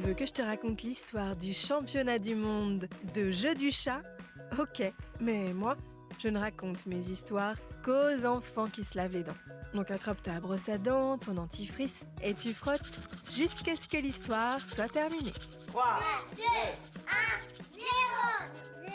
veux que je te raconte l'histoire du championnat du monde de jeu du chat? Ok, mais moi, je ne raconte mes histoires qu'aux enfants qui se lavent les dents. Donc attrape ta brosse à dents, ton dentifrice, et tu frottes jusqu'à ce que l'histoire soit terminée. 3, 2, 1, 0.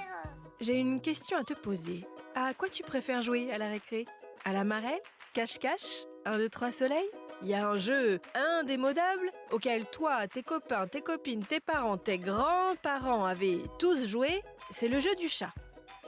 J'ai une question à te poser. À quoi tu préfères jouer à la récré? À la marelle? Cache-cache? 1, 2, 3 soleil? Il y a un jeu indémodable auquel toi, tes copains, tes copines, tes parents, tes grands-parents avaient tous joué. C'est le jeu du chat.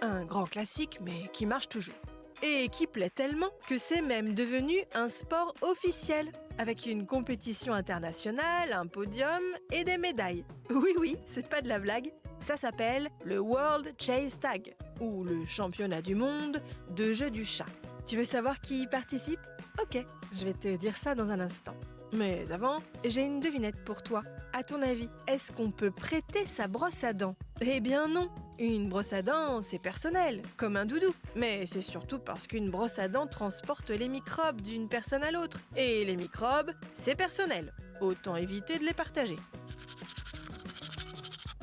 Un grand classique, mais qui marche toujours. Et qui plaît tellement que c'est même devenu un sport officiel, avec une compétition internationale, un podium et des médailles. Oui, c'est pas de la blague. Ça s'appelle le World Chase Tag, ou le championnat du monde de jeu du chat. Tu veux savoir qui y participe? Ok, je vais te dire ça dans un instant. Mais avant, j'ai une devinette pour toi. À ton avis, est-ce qu'on peut prêter sa brosse à dents? Eh bien non. Une brosse à dents, c'est personnel, comme un doudou. Mais c'est surtout parce qu'une brosse à dents transporte les microbes d'une personne à l'autre. Et les microbes, c'est personnel. Autant éviter de les partager.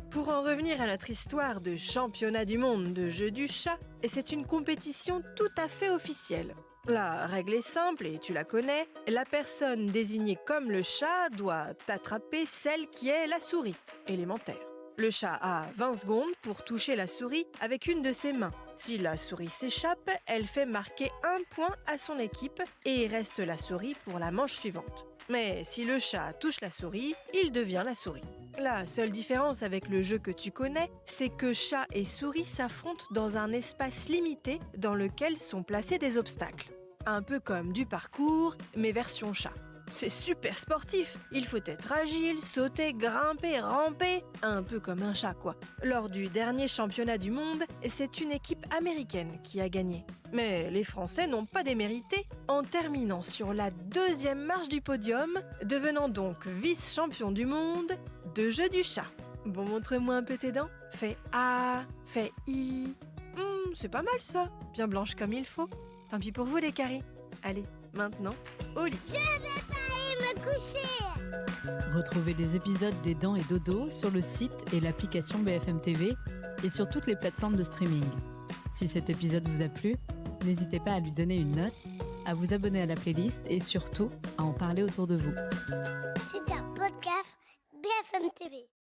Pour en revenir à notre histoire de championnat du monde de jeu du chat, c'est une compétition tout à fait officielle. La règle est simple et tu la connais, la personne désignée comme le chat doit attraper celle qui est la souris, élémentaire. Le chat a 20 secondes pour toucher la souris avec une de ses mains. Si la souris s'échappe, elle fait marquer un point à son équipe et reste la souris pour la manche suivante. Mais si le chat touche la souris, il devient la souris. La seule différence avec le jeu que tu connais, c'est que chat et souris s'affrontent dans un espace limité dans lequel sont placés des obstacles. Un peu comme du parcours, mais version chat. C'est super sportif, il faut être agile, sauter, grimper, ramper, un peu comme un chat quoi. Lors du dernier championnat du monde, c'est une équipe américaine qui a gagné. Mais les Français n'ont pas démérité en terminant sur la 2e marche du podium, devenant donc vice-champion du monde de jeu du chat. Bon, montre-moi un peu tes dents. Fais A, fais I. C'est pas mal ça, bien blanche comme il faut. Tant pis pour vous les caries. Allez, maintenant, au lit. Je vais pas aller me coucher. Retrouvez les épisodes des Dents et Dodo sur le site et l'application BFM TV et sur toutes les plateformes de streaming. Si cet épisode vous a plu, n'hésitez pas à lui donner une note, à vous abonner à la playlist et surtout à en parler autour de vous. C'est un podcast BFM TV.